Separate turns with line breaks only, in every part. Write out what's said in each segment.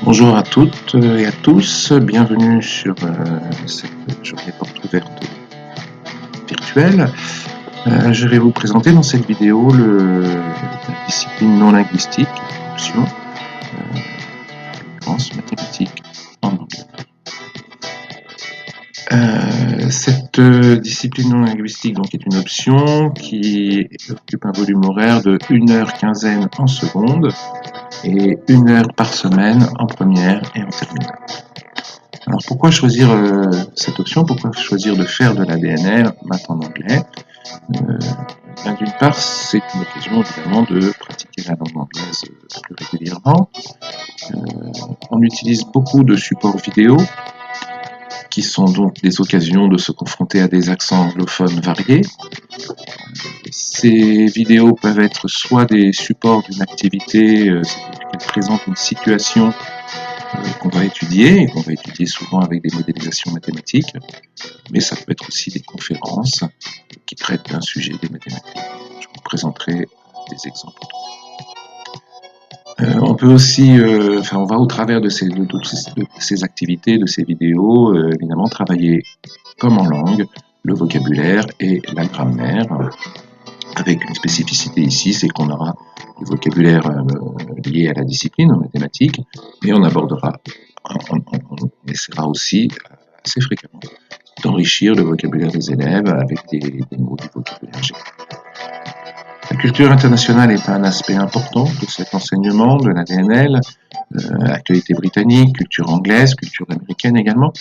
Bonjour à toutes et à tous, bienvenue sur cette journée porte ouverte virtuelle. Je vais vous présenter dans cette vidéo la discipline non linguistique, option, mathématiques en anglais. Cette discipline non linguistique donc, est une option qui occupe un volume horaire de 1h15 en seconde et 1 heure par semaine en première et en terminale. Alors pourquoi choisir cette option? Pourquoi choisir de faire de la DNL maintenant en anglais? D'une part, c'est une occasion évidemment de pratiquer la langue anglaise plus régulièrement. On utilise beaucoup de supports vidéo qui sont donc des occasions de se confronter à des accents anglophones variés. Ces vidéos peuvent être soit des supports d'une activité, qui présente une situation qu'on va étudier, et qu'on va étudier souvent avec des modélisations mathématiques, mais ça peut être aussi des conférences qui traitent d'un sujet des mathématiques. Je vous présenterai des exemples. On peut aussi, on va au travers de ces activités, de ces vidéos, évidemment travailler comme en langue, le vocabulaire et la grammaire, avec une spécificité ici, c'est qu'on aura du vocabulaire lié à la discipline, aux mathématiques, et on essaiera aussi assez fréquemment d'enrichir le vocabulaire des élèves avec des mots du vocabulaire général. La culture internationale est un aspect important de cet enseignement, de la DNL, actualité britannique, culture anglaise, culture américaine également,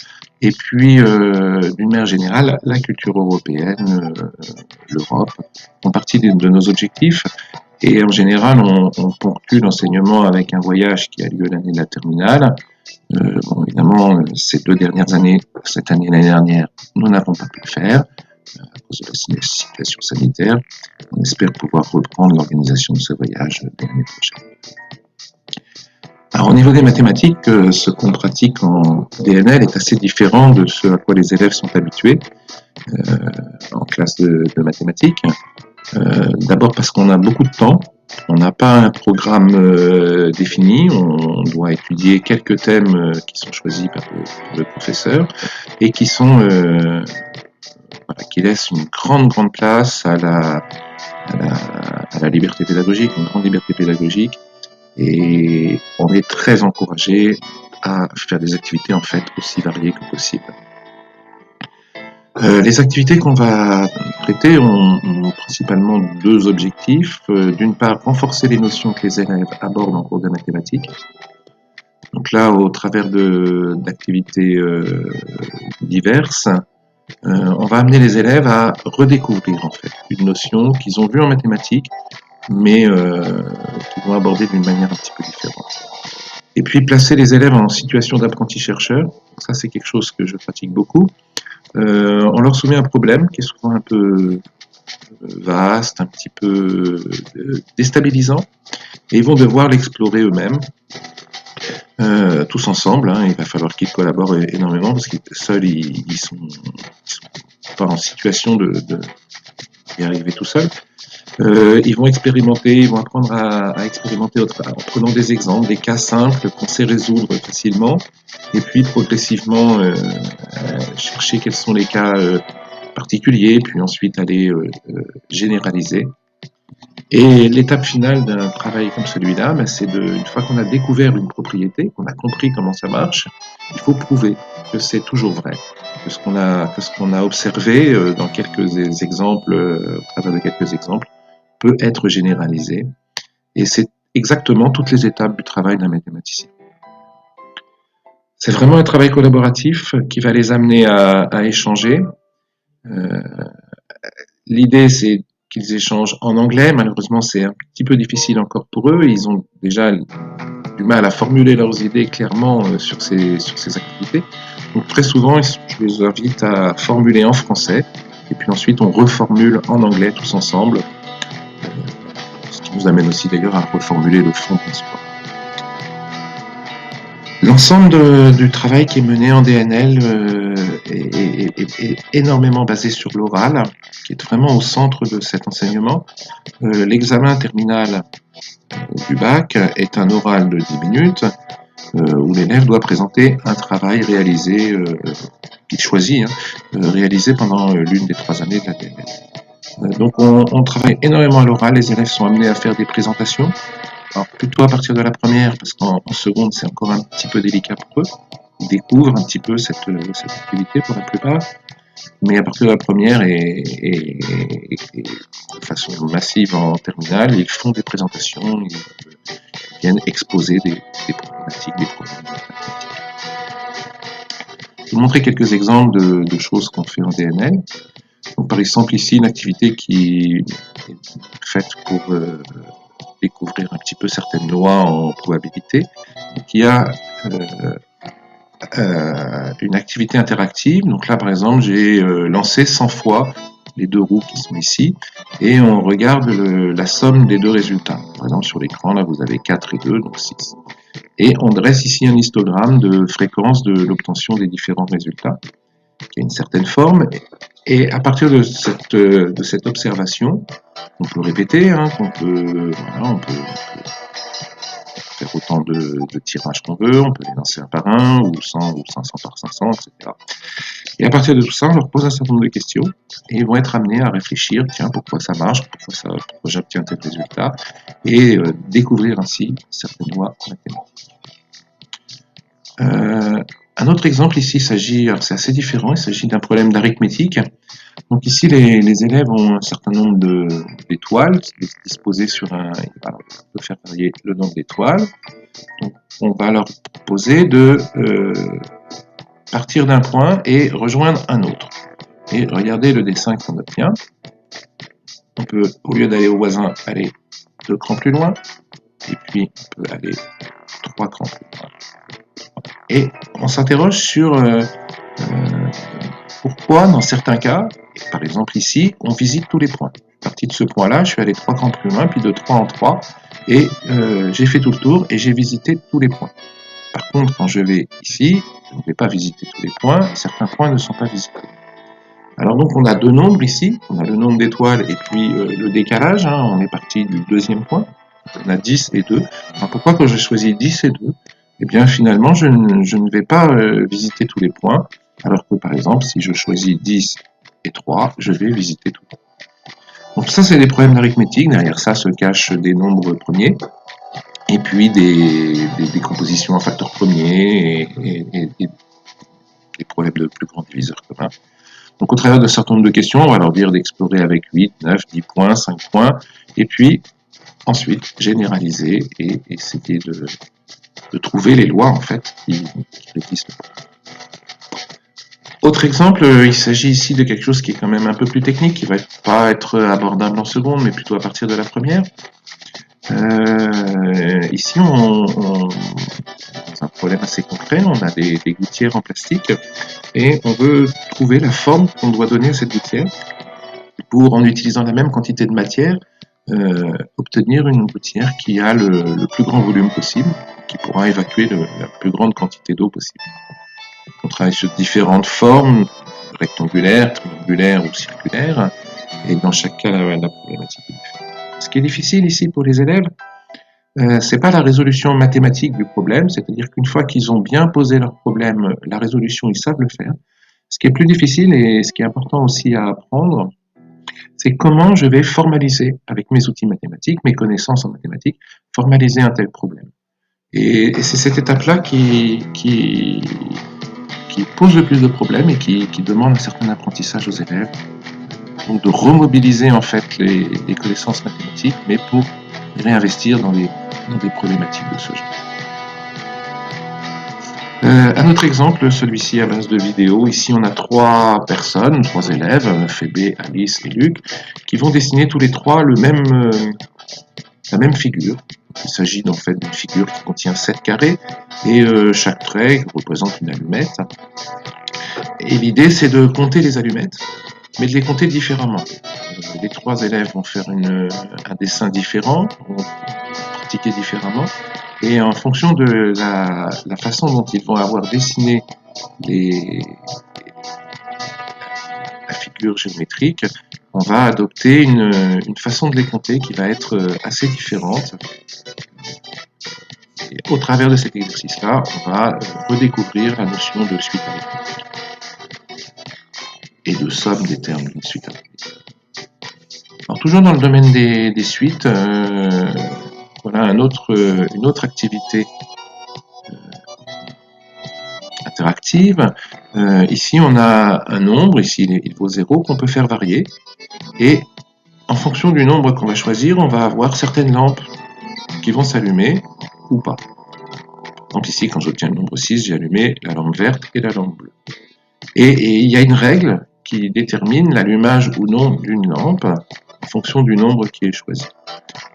et puis d'une manière générale, la culture européenne, l'Europe, font partie de nos objectifs, et en général, on ponctue l'enseignement avec un voyage qui a lieu l'année de la terminale. Évidemment, ces 2 dernières années, cette année et l'année dernière, nous n'avons pas pu le faire à cause de la situation sanitaire. On espère pouvoir reprendre l'organisation de ce voyage l'année prochaine. Alors, au niveau des mathématiques, ce qu'on pratique en DNL est assez différent de ce à quoi les élèves sont habitués en classe de mathématiques. D'abord parce qu'on a beaucoup de temps, on n'a pas un programme défini, on doit étudier quelques thèmes qui sont choisis par le professeur et qui laissent une grande place à la liberté pédagogique, une grande liberté pédagogique, et on est très encouragé à faire des activités en fait aussi variées que possible. Les activités qu'on va traiter ont principalement 2 objectifs. D'une part, renforcer les notions que les élèves abordent en cours de mathématiques. Donc là, au travers d'activités diverses, on va amener les élèves à redécouvrir en fait une notion qu'ils ont vue en mathématiques, mais qu'ils vont aborder d'une manière un petit peu différente. Et puis placer les élèves en situation d'apprenti chercheur, ça c'est quelque chose que je pratique beaucoup. On leur soumet un problème qui est souvent un peu vaste, un petit peu déstabilisant, et ils vont devoir l'explorer eux-mêmes, tous ensemble. Il va falloir qu'ils collaborent énormément parce que seuls ils sont pas en situation d'y arriver tout seuls. Ils vont expérimenter, ils vont apprendre à expérimenter en prenant des exemples, des cas simples qu'on sait résoudre facilement, et puis progressivement chercher quels sont les cas particuliers, puis ensuite aller généraliser. Et l'étape finale d'un travail comme celui-là, c'est une fois qu'on a découvert une propriété, qu'on a compris comment ça marche, il faut prouver que c'est toujours vrai, que ce qu'on a observé dans quelques exemples, au travers de quelques exemples, peut être généralisé. Et c'est exactement toutes les étapes du travail d'un mathématicien. C'est vraiment un travail collaboratif qui va les amener à échanger. L'idée, c'est qu'ils échangent en anglais. Malheureusement, c'est un petit peu difficile encore pour eux. Ils ont déjà du mal à formuler leurs idées clairement sur ces activités. Donc très souvent, je les invite à formuler en français. Et puis ensuite, on reformule en anglais tous ensemble. Ce qui nous amène aussi d'ailleurs à reformuler le fond principal. L'ensemble du travail qui est mené en DNL est énormément basé sur l'oral, qui est vraiment au centre de cet enseignement. L'examen terminal du bac est un oral de 10 minutes, où l'élève doit présenter un travail réalisé, qu'il choisit, réalisé pendant l'une des 3 années de la DNL. Donc on travaille énormément à l'oral, les élèves sont amenés à faire des présentations, alors plutôt à partir de la première, parce qu'en seconde c'est encore un petit peu délicat pour eux, ils découvrent un petit peu cette activité pour la plupart, mais à partir de la première et de façon massive en terminale, ils font des présentations, ils viennent exposer des problématiques, des problèmes mathématiques. Je vais vous montrer quelques exemples de choses qu'on fait en DNL. Donc, par exemple, ici, une activité qui est faite pour découvrir un petit peu certaines lois en probabilité. Donc, il y a une activité interactive. Donc là, par exemple, j'ai lancé 100 fois les 2 roues qui sont ici et on regarde la somme des 2 résultats. Par exemple, sur l'écran, là, vous avez 4 et 2, donc 6. Et on dresse ici un histogramme de fréquence de l'obtention des différents résultats, qui a une certaine forme. Et à partir de cette observation, on peut répéter, on peut faire autant de tirages qu'on veut, on peut les lancer un par un, ou 100 ou 500 par 500, etc. Et à partir de tout ça, on leur pose un certain nombre de questions, et ils vont être amenés à réfléchir, tiens, pourquoi ça marche, pourquoi j'obtiens tel résultat, et découvrir ainsi certaines lois mathématiques. Un autre exemple ici, c'est assez différent, il s'agit d'un problème d'arithmétique. Donc ici, les élèves ont un certain nombre d'étoiles disposées sur un... Alors, on peut faire varier le nombre d'étoiles. Donc on va leur proposer de partir d'un point et rejoindre un autre. Et regardez le dessin qu'on obtient. On peut, au lieu d'aller au voisin, aller 2 crans plus loin. Et puis, on peut aller 3 crans plus loin. Et on s'interroge sur pourquoi, dans certains cas, par exemple ici, on visite tous les points. À partir de ce point-là, je suis allé 3 crans plus loin, puis de 3 en 3, et j'ai fait tout le tour et j'ai visité tous les points. Par contre, quand je vais ici, je ne vais pas visiter tous les points, certains points ne sont pas visités. Alors donc on a 2 nombres ici, on a le nombre d'étoiles et puis le décalage, on est parti du 2e point, on a 10 et 2. Alors pourquoi quand je choisis 10 et 2, eh bien finalement je ne vais pas visiter tous les points, alors que par exemple si je choisis 10 et 3, je vais visiter tous les points. Donc ça c'est des problèmes d'arithmétique, derrière ça se cachent des nombres premiers, et puis des décompositions en facteurs premiers et des problèmes de plus grands diviseurs communs. Donc au travers de certain nombre de questions, on va leur dire d'explorer avec 8, 9, 10 points, 5 points, et puis ensuite généraliser et essayer de trouver les lois en fait qui existent. Autre exemple, il s'agit ici de quelque chose qui est quand même un peu plus technique, qui va pas être abordable en seconde, mais plutôt à partir de la première. Ici, on un problème assez concret, on a des gouttières en plastique et on veut trouver la forme qu'on doit donner à cette gouttière pour, en utilisant la même quantité de matière, obtenir une gouttière qui a le plus grand volume possible, qui pourra évacuer la plus grande quantité d'eau possible. On travaille sur différentes formes, rectangulaires, triangulaires ou circulaires, et dans chaque cas, la problématique est différente. Ce qui est difficile ici pour les élèves, c'est pas la résolution mathématique du problème, c'est-à-dire qu'une fois qu'ils ont bien posé leur problème, la résolution, ils savent le faire. Ce qui est plus difficile et ce qui est important aussi à apprendre, c'est comment je vais formaliser, avec mes outils mathématiques, mes connaissances en mathématiques, formaliser un tel problème. Et c'est cette étape-là qui pose le plus de problèmes et qui demande un certain apprentissage aux élèves. Donc de remobiliser en fait les connaissances mathématiques, mais pour réinvestir dans des problématiques de ce genre. Un autre exemple, celui-ci à base de vidéo. Ici, on a 3 personnes, 3 élèves, Phébé, Alice et Luc, qui vont dessiner tous les 3 la même figure. Il s'agit en fait d'une figure qui contient 7 carrés et chaque trait représente une allumette. Et l'idée, c'est de compter les allumettes, mais de les compter différemment. Les 3 élèves vont faire un dessin différent, vont pratiquer différemment, et en fonction de la façon dont ils vont avoir dessiné la figure géométrique, on va adopter une façon de les compter qui va être assez différente. Et au travers de cet exercice-là, on va redécouvrir la notion de suite arithmétique et de somme des termes d'une suite arithmétique. Alors, toujours dans le domaine des suites, voilà une autre activité interactive. Ici, on a un nombre, ici il vaut 0, qu'on peut faire varier. Et en fonction du nombre qu'on va choisir, on va avoir certaines lampes qui vont s'allumer ou pas. Donc ici, quand j'obtiens le nombre 6, j'ai allumé la lampe verte et la lampe bleue. Et il y a une règle qui détermine l'allumage ou non d'une lampe en fonction du nombre qui est choisi.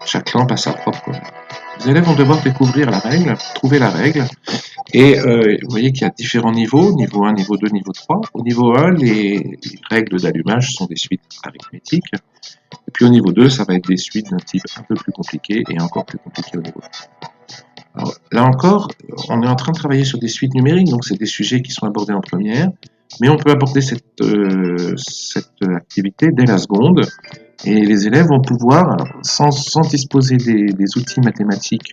Chaque lampe a sa propre règle. Les élèves vont devoir découvrir la règle, trouver la règle, et vous voyez qu'il y a différents niveaux, niveau 1, niveau 2, niveau 3. Au niveau 1, les règles d'allumage sont des suites arithmétiques, et puis au niveau 2, ça va être des suites d'un type un peu plus compliqué, et encore plus compliqué au niveau 3. Alors, là encore, on est en train de travailler sur des suites numériques, donc c'est des sujets qui sont abordés en première, mais on peut aborder cette activité dès la seconde, et les élèves vont pouvoir, sans disposer des outils mathématiques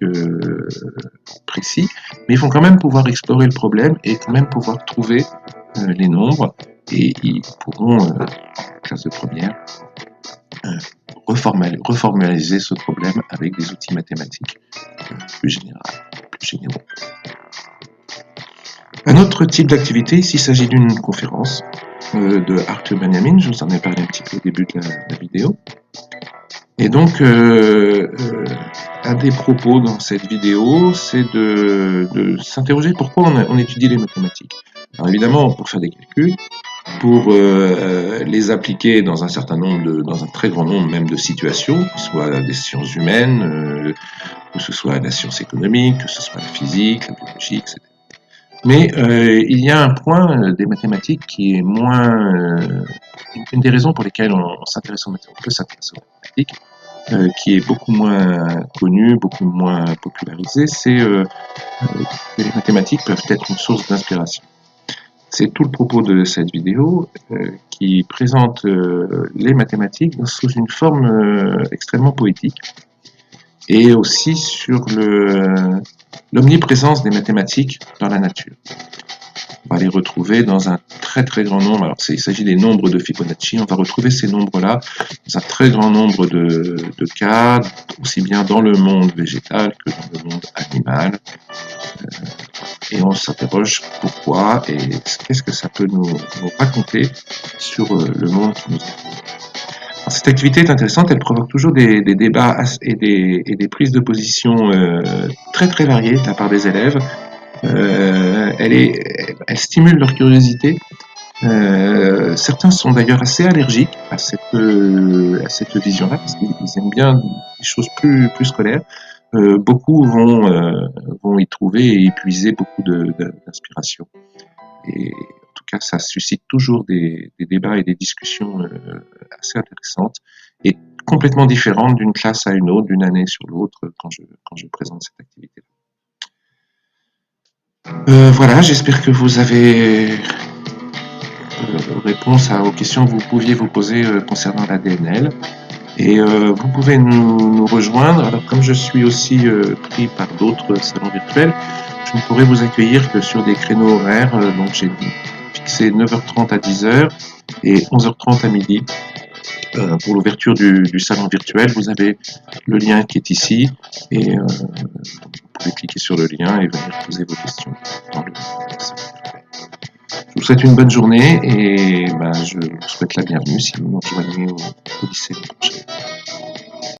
précis, mais ils vont quand même pouvoir explorer le problème et quand même pouvoir trouver les nombres, et ils pourront, en classe de première, reformaliser ce problème avec des outils mathématiques plus généraux. Un autre type d'activité, ici il s'agit d'une conférence de Arthur Benjamin, je vous en ai parlé un petit peu au début de la vidéo. Et donc, un des propos dans cette vidéo, c'est de s'interroger pourquoi on étudie les mathématiques. Alors évidemment, pour faire des calculs, pour les appliquer dans un très grand nombre même de situations, que ce soit des sciences humaines, que ce soit la science économique, que ce soit la physique, la biologie, etc. Mais il y a un point des mathématiques qui est une des raisons pour lesquelles on s'intéresse aux mathématiques, qui est beaucoup moins connu, beaucoup moins popularisé, c'est que les mathématiques peuvent être une source d'inspiration. C'est tout le propos de cette vidéo qui présente les mathématiques sous une forme extrêmement poétique, et aussi sur l'omniprésence des mathématiques dans la nature. On va les retrouver dans un très très grand nombre. Alors il s'agit des nombres de Fibonacci. On va retrouver ces nombres-là dans un très grand nombre de cas, aussi bien dans le monde végétal que dans le monde animal. Et on s'interroge pourquoi et qu'est-ce que ça peut nous raconter sur le monde qui nous entoure. Cette activité est intéressante, elle provoque toujours des débats et des prises de position très très variées de la part des élèves. Elle stimule leur curiosité. Certains sont d'ailleurs assez allergiques à cette vision-là, parce qu'ils aiment bien les choses plus scolaires. Beaucoup vont y trouver et y puiser beaucoup d'inspiration. Et en tout cas, ça suscite toujours des débats et des discussions assez intéressantes et complètement différentes d'une classe à une autre, d'une année sur l'autre, quand je présente cette activité. Voilà, j'espère que vous avez réponse aux questions que vous pouviez vous poser concernant la DNL. Et vous pouvez nous rejoindre. Alors, comme je suis aussi pris par d'autres salons virtuels, je ne pourrai vous accueillir que sur des créneaux horaires. Donc, j'ai fixé 9h30 à 10h et 11h30 à midi. Pour l'ouverture du salon virtuel, vous avez le lien qui est ici et vous pouvez cliquer sur le lien et venir poser vos questions dans le salon virtuel. Je vous souhaite une bonne journée et je vous souhaite la bienvenue si vous nous rejoignez au lycée l'an prochain.